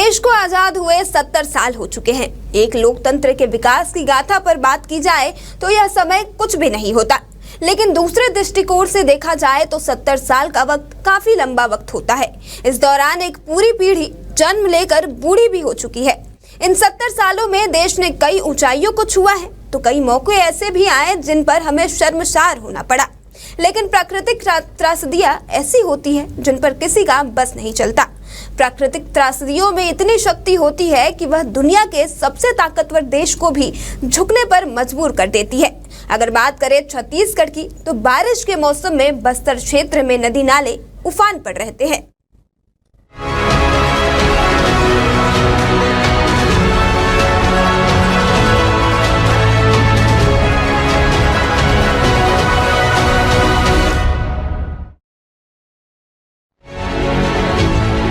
देश को आजाद हुए 70 साल हो चुके हैं। एक लोकतंत्र के विकास की गाथा पर बात की जाए तो यह समय कुछ भी नहीं होता, लेकिन दूसरे दृष्टिकोण से देखा जाए तो 70 साल का वक्त काफी लंबा वक्त होता है। इस दौरान एक पूरी पीढ़ी जन्म लेकर बूढ़ी भी हो चुकी है। इन 70 सालों में देश ने कई ऊंचाइयों को छुआ है तो कई मौके ऐसे भी आए जिन पर हमें शर्मसार होना पड़ा। लेकिन प्राकृतिक त्रासदियां ऐसी होती है जिन पर किसी का बस नहीं चलता। प्राकृतिक त्रासदियों में इतनी शक्ति होती है कि वह दुनिया के सबसे ताकतवर देश को भी झुकने पर मजबूर कर देती है। अगर बात करें छत्तीसगढ़ की तो बारिश के मौसम में बस्तर क्षेत्र में नदी नाले उफान पर रहते हैं।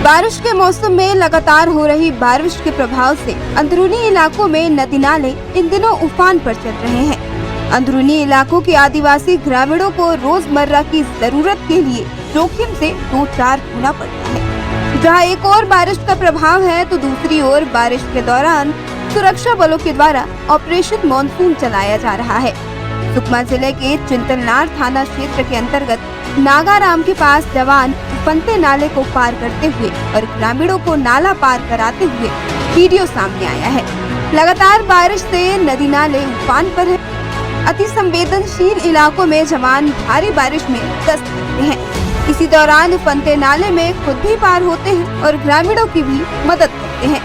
बारिश के मौसम में लगातार हो रही बारिश के प्रभाव से अंदरूनी इलाकों में नदी नाले इन दिनों उफान पर चल रहे हैं। अंदरूनी इलाकों के आदिवासी ग्रामीणों को रोजमर्रा की जरूरत के लिए जोखिम से दो चार होना पड़ता है। जहां एक ओर बारिश का प्रभाव है तो दूसरी ओर बारिश के दौरान सुरक्षा बलों के द्वारा ऑपरेशन मानसून चलाया जा रहा है। सुकमा जिले के चिंतलनार थाना क्षेत्र के अंतर्गत नागाराम के पास जवान उफनते नाले को पार करते हुए और ग्रामीणों को नाला पार कराते हुए वीडियो सामने आया है। लगातार बारिश से नदी नाले उफान पर है। अति संवेदनशील इलाकों में जवान भारी बारिश में गश्त करते हैं। इसी दौरान उफनते नाले में खुद भी पार होते हैं और ग्रामीणों की भी मदद करते हैं।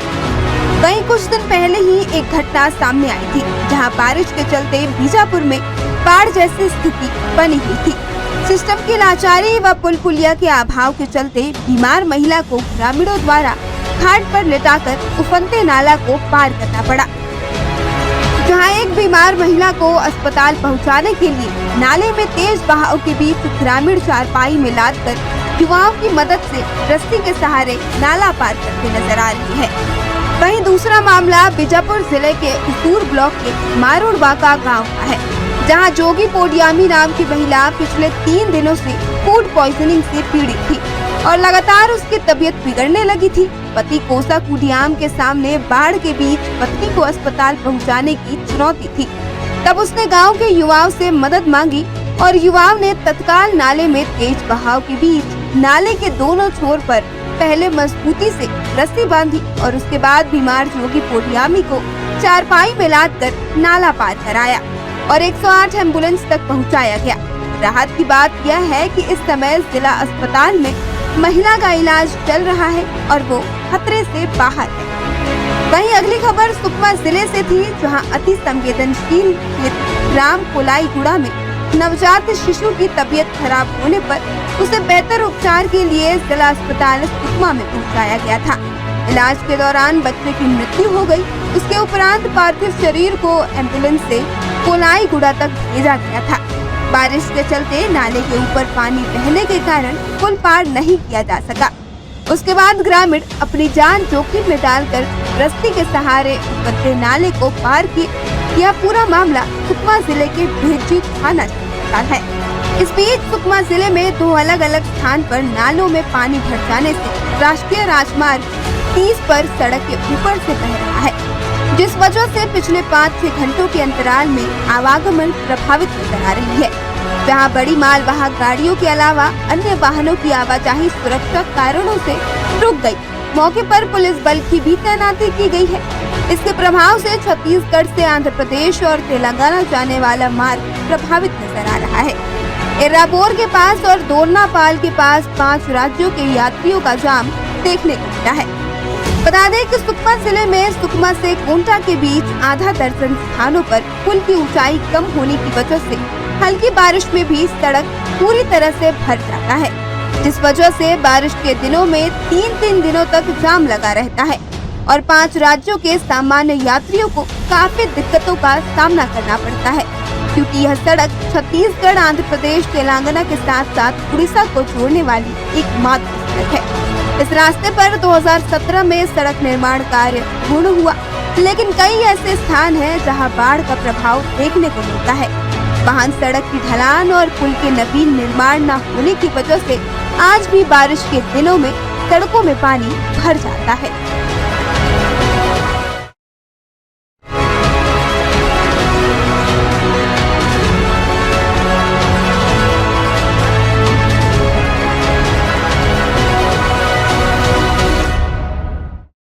वहीं कुछ दिन पहले ही एक घटना सामने आई थी जहां बारिश के चलते बीजापुर में बाढ़ जैसी स्थिति बनी हुई थी। सिस्टम की लाचारी व पुल पुलिया के अभाव के चलते बीमार महिला को ग्रामीणों द्वारा घाट पर लेटाकर उफनते नाला को पार करना पड़ा। जहां एक बीमार महिला को अस्पताल पहुंचाने के लिए नाले में तेज बहाव के बीच ग्रामीण चारपाई में लादकर युवाओं की मदद से रस्सी के सहारे नाला पार करते नजर आ रही है। वहीं दूसरा मामला बीजापुर जिले के उसूर ब्लॉक के मारोड़बाका गाँव का है, जहां जोगी पोडियामी नाम की महिला पिछले 3 दिनों से फूड पॉइजनिंग से पीड़ित थी और लगातार उसकी तबीयत बिगड़ने लगी थी। पति कोसा कुडियाम के सामने बाढ़ के बीच पत्नी को अस्पताल पहुंचाने की चुनौती थी। तब उसने गांव के युवाओं से मदद मांगी और युवाओं ने तत्काल नाले में तेज बहाव के बीच नाले के दोनों छोर पर पहले मजबूती से रस्सी बांधी और उसके बाद बीमार जोगी पोडियामी को चारपाई में लादकर नाला पार कराया और 108 एम्बुलेंस तक पहुंचाया गया। राहत की बात यह है कि इस समय जिला अस्पताल में महिला का इलाज चल रहा है और वो खतरे से बाहर है। वहीं अगली खबर सुकमा जिले से थी, जहां अति संवेदनशील ग्राम कोलाईगुड़ा में नवजात शिशु की तबीयत खराब होने पर उसे बेहतर उपचार के लिए जिला अस्पताल सुकमा में पहुंचाया गया था। इलाज के दौरान बच्चे की मृत्यु हो गई। उसके उपरांत पार्थिव शरीर को एम्बुलेंस से कोलाईगुड़ा तक भेजा गया था। बारिश के चलते नाले के ऊपर पानी बहने के कारण पुल पार नहीं किया जा सका। उसके बाद ग्रामीण अपनी जान जोखिम में डालकर रस्सी के सहारे उफनते नाले को पार किए। यह पूरा मामला सुकमा जिले के भेज्जी थाना का है। इस बीच सुकमा जिले में 2 अलग अलग स्थान पर नालों में पानी भर जाने से राष्ट्रीय राजमार्ग 30 पर सड़क के ऊपर से बह रहा है, जिस वजह से पिछले 5-6 घंटों के अंतराल में आवागमन प्रभावित नजर आ रही है। जहां बड़ी मालवाहक गाड़ियों के अलावा अन्य वाहनों की आवाजाही सुरक्षा कारणों से रुक गई। मौके पर पुलिस बल की भी तैनाती की गई है। इसके प्रभाव से छत्तीसगढ़ से आंध्र प्रदेश और तेलंगाना जाने वाला मार्ग प्रभावित नजर आ रहा है। एर्राबोर के पास और दोरनापाल के पास 5 राज्यों के यात्रियों का जाम देखने को मिला है। बता दें कि सुकमा जिले में सुकमा से कोंटा के बीच आधा दर्जन स्थानों पर पुल की ऊंचाई कम होने की वजह से हल्की बारिश में भी सड़क पूरी तरह से भर जाता है, जिस वजह से बारिश के दिनों में 3 दिनों तक जाम लगा रहता है और 5 राज्यों के सामान्य यात्रियों को काफी दिक्कतों का सामना करना पड़ता है, क्योंकि यह सड़क छत्तीसगढ़, आंध्र प्रदेश, तेलंगाना के साथ साथ उड़ीसा को जोड़ने वाली एकमात्र सड़क है। इस रास्ते पर 2017 में सड़क निर्माण कार्य पूर्ण हुआ, लेकिन कई ऐसे स्थान हैं जहां बाढ़ का प्रभाव देखने को मिलता है। वाहन सड़क की ढलान और पुल के नवीन निर्माण न होने की वजह से आज भी बारिश के दिनों में सड़कों में पानी भर जाता है।